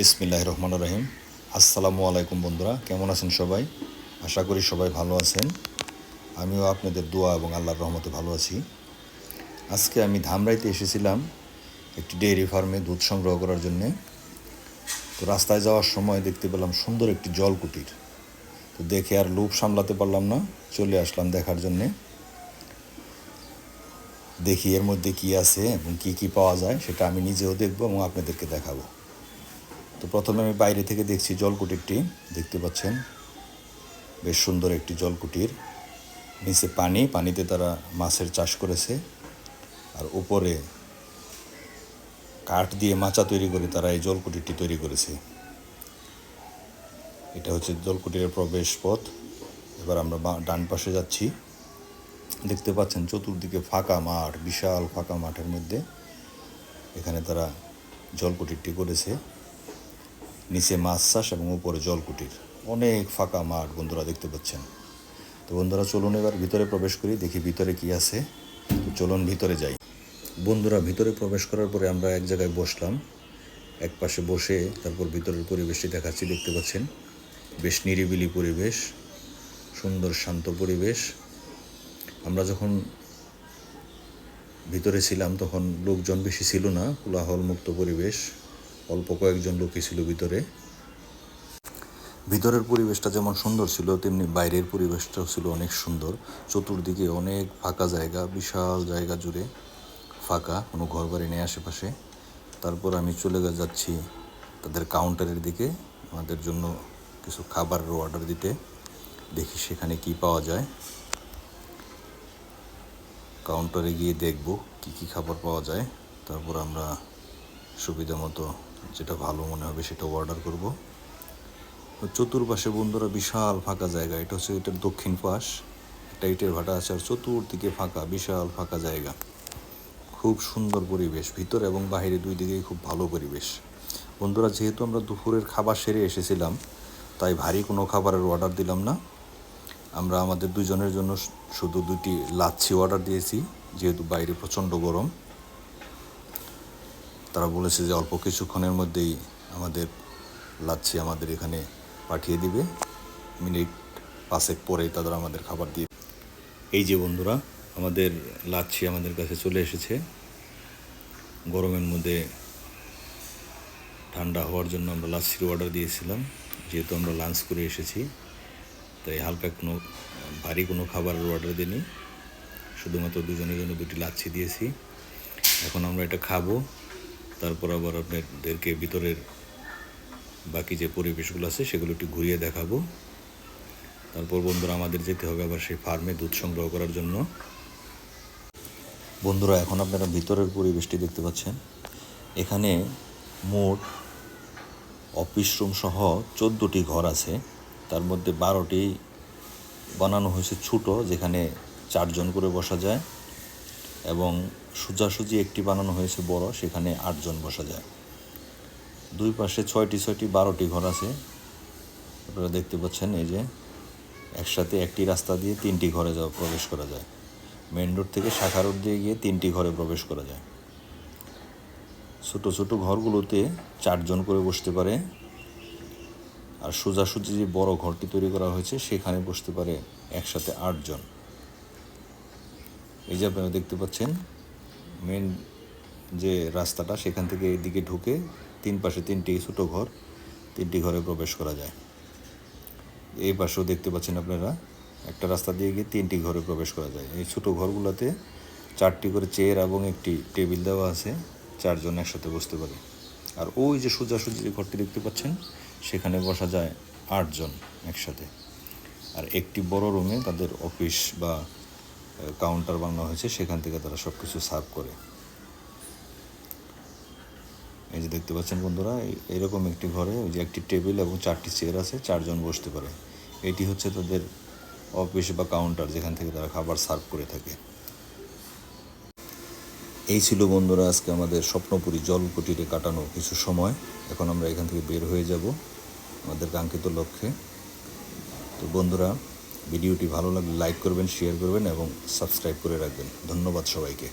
বিসমিল্লাহির রহমানির রহিম। আসসালামু আলাইকুম বন্ধুরা, কেমন আছেন সবাই? আশা করি সবাই ভালো আছেন। আমিও আপনাদের দোয়া এবং আল্লাহর রহমতে ভালো আছি। আজকে আমি ধামরাইতে এসেছিলাম একটি ডেয়ারি ফার্মে দুধ সংগ্রহ করার জন্যে। তো রাস্তায় যাওয়ার সময় দেখতে পেলাম সুন্দর একটি জলকুটির। তো দেখে আর লোভ সামলাতে পারলাম না, চলে আসলাম দেখার জন্যে। দেখি এর মধ্যে কী আছে এবং কী পাওয়া যায় সেটা আমি নিজেও দেখবো এবং আপনাদেরকে দেখাবো। তো প্রথমে আমি বাইরে থেকে দেখছি জলকুটিরটি, দেখতে পাচ্ছেন বেশ সুন্দর একটি জলকুটির। নিচে পানিতে তারা মাছের চাষ করেছে, আর উপরে কাঠ দিয়ে মাচা তৈরি করে তারা এই জলকুটিরটি তৈরি করেছে। এটা হচ্ছে জলকুটিরের প্রবেশ পথ। এবার আমরা ডান পাশে যাচ্ছি। দেখতে পাচ্ছেন চতুর্দিকে ফাঁকা মাঠ, বিশাল ফাঁকা মাঠের মধ্যে এখানে তারা জলকুটিরটি করেছে। নিচে মাছ চাষ এবং উপরে জলকুটির, অনেক ফাঁকা মাঠ বন্ধুরা দেখতে পাচ্ছেন। তো বন্ধুরা চলুন এবার ভিতরে প্রবেশ করি, দেখি ভিতরে কি আছে। তো চলুন ভিতরে যাই। বন্ধুরা ভিতরে প্রবেশ করার পরে আমরা এক জায়গায় বসলাম, এক পাশে বসে তারপর ভিতরের পরিবেশটি দেখাচ্ছি। দেখতে পাচ্ছেন বেশ নিরিবিলি পরিবেশ, সুন্দর শান্ত পরিবেশ। আমরা যখন ভিতরে ছিলাম তখন লোকজন বেশি ছিল না, কোলাহল মুক্ত পরিবেশ, অল্প কয়েকজন লোকই ছিল ভিতরে। ভিতরের পরিবেশটা যেমন সুন্দর ছিল তেমনি বাইরের পরিবেশটাও ছিল অনেক সুন্দর। চতুর্দিকে অনেক ফাঁকা জায়গা, বিশাল জায়গা জুড়ে ফাঁকা, কোনো ঘরবাড়ি নেই আশেপাশে। তারপর আমি চলে যাচ্ছি তাদের কাউন্টারের দিকে আমাদের জন্য কিছু খাবারের অর্ডার দিতে। দেখি সেখানে কি পাওয়া যায়। কাউন্টারে গিয়ে দেখব কি খাবার পাওয়া যায়, তারপর আমরা সুবিধা মতো যেটা ভালো মনে হবে সেটা অর্ডার করব। চতুর্পাশে বন্ধুরা বিশাল ফাঁকা জায়গা। এটা হচ্ছে এটার দক্ষিণ পাশ, একটা ইটের ভাটা আছে, আর চতুর্দিকে ফাঁকা, বিশাল ফাঁকা জায়গা, খুব সুন্দর পরিবেশ। ভিতরে এবং বাইরে দুই দিকেই খুব ভালো পরিবেশ। বন্ধুরা যেহেতু আমরা দুপুরের খাবার সেরে এসেছিলাম, তাই ভারী কোনো খাবারের অর্ডার দিলাম না। আমরা আমাদের দুজনের জন্য শুধু 2টি লাচ্ছি অর্ডার দিয়েছি, যেহেতু বাইরে প্রচণ্ড গরম। তারা বলেছে যে অল্প কিছুক্ষণের মধ্যেই আমাদের লাচ্ছি আমাদের এখানে পাঠিয়ে দিবে, মিনিট 5 পরেই তারা আমাদের খাবার দিয়ে। এই যে বন্ধুরা আমাদের লাচ্ছি আমাদের কাছে চলে এসেছে। গরমের মধ্যে ঠান্ডা হওয়ার জন্য আমরা লাচ্ছির অর্ডার দিয়েছিলাম। যেহেতু আমরা লাঞ্চ করে এসেছি, তাই হালকা কোনো ভারী কোনো খাবারের অর্ডার দিইনি, শুধুমাত্র দুজনের জন্য 2টি লাচ্ছি দিয়েছি। এখন আমরা এটা খাবো, তারপর আবার আপনাদেরকে ভিতরের বাকি যে পরিবেশগুলো আছে সেগুলো একটু ঘুরিয়ে দেখাবো। তারপর বন্ধুরা আমাদের যেতে হবে আবার সেই ফার্মে দুধ সংগ্রহ করার জন্য। বন্ধুরা এখন আপনারা ভিতরের পরিবেশটি দেখতে পাচ্ছেন। এখানে মোট অফিস রুম সহ 14টি ঘর আছে। তার মধ্যে 12টি বানানো হয়েছে ছোটো, যেখানে 4 জন করে বসা যায়, এবং সোজাসুজি একটি বানানো হয়েছে বড়, সেখানে 8 জন বসা যায়। দুই পাশে 6টি 12টি ঘর আছে। আপনারা দেখতে পাচ্ছেন এই যে একসাথে একটি রাস্তা দিয়ে 3টি ঘরে প্রবেশ করা যায়। মেন রোড থেকে শাখা রোড দিয়ে গিয়ে 3টি ঘরে প্রবেশ করা যায়। ছোটো ছোটো ঘরগুলোতে 4 জন করে বসতে পারে, আর সোজাসুজি যে বড় ঘরটি তৈরি করা হয়েছে সেখানে বসতে পারে একসাথে 8 জন। এই যে আপনারা দেখতে পাচ্ছেন মেন যে রাস্তাটা, সেখান থেকে এদিকে ঢুকে 3 পাশে 3টি ছোটো ঘর, 3টি ঘরে প্রবেশ করা যায়। এই পাশেও দেখতে পাচ্ছেন আপনারা একটা রাস্তা দিয়ে গিয়ে 3টি ঘরে প্রবেশ করা যায়। এই ছোটো ঘরগুলোতে 4টি করে চেয়ার এবং একটি টেবিল দেওয়া আছে, 4 জন একসাথে বসতে পারে। আর ওই যে সোজাসুজি যে ঘরটি দেখতে পাচ্ছেন সেখানে বসা যায় 8 জন একসাথে। আর একটি বড় রুমে তাদের অফিস বা কাউন্টার বানানো হয়েছে, সেখান থেকে তারা সব কিছু সার্ভ করে। এই যে দেখতে পাচ্ছেন বন্ধুরা, এরকম একটি ঘরে ওই যে একটি টেবিল এবং 4টি চেয়ার আছে, 4 জন বসতে পারে। এটি হচ্ছে তাদের অফিস বা কাউন্টার, যেখান থেকে তারা খাবার সার্ভ করে থাকে। এই ছিল বন্ধুরা আজকে আমাদের স্বপ্নপুরী জলকুটিরে কাটানো কিছু সময়। এখন আমরা এখান থেকে বের হয়ে যাব আমাদের কাঙ্ক্ষিত লক্ষ্যে। তো বন্ধুরা ভিডিওটি ভালো লাগলে লাইক করবেন, শেয়ার করবেন এবং সাবস্ক্রাইব করে রাখবেন। ধন্যবাদ সবাইকে।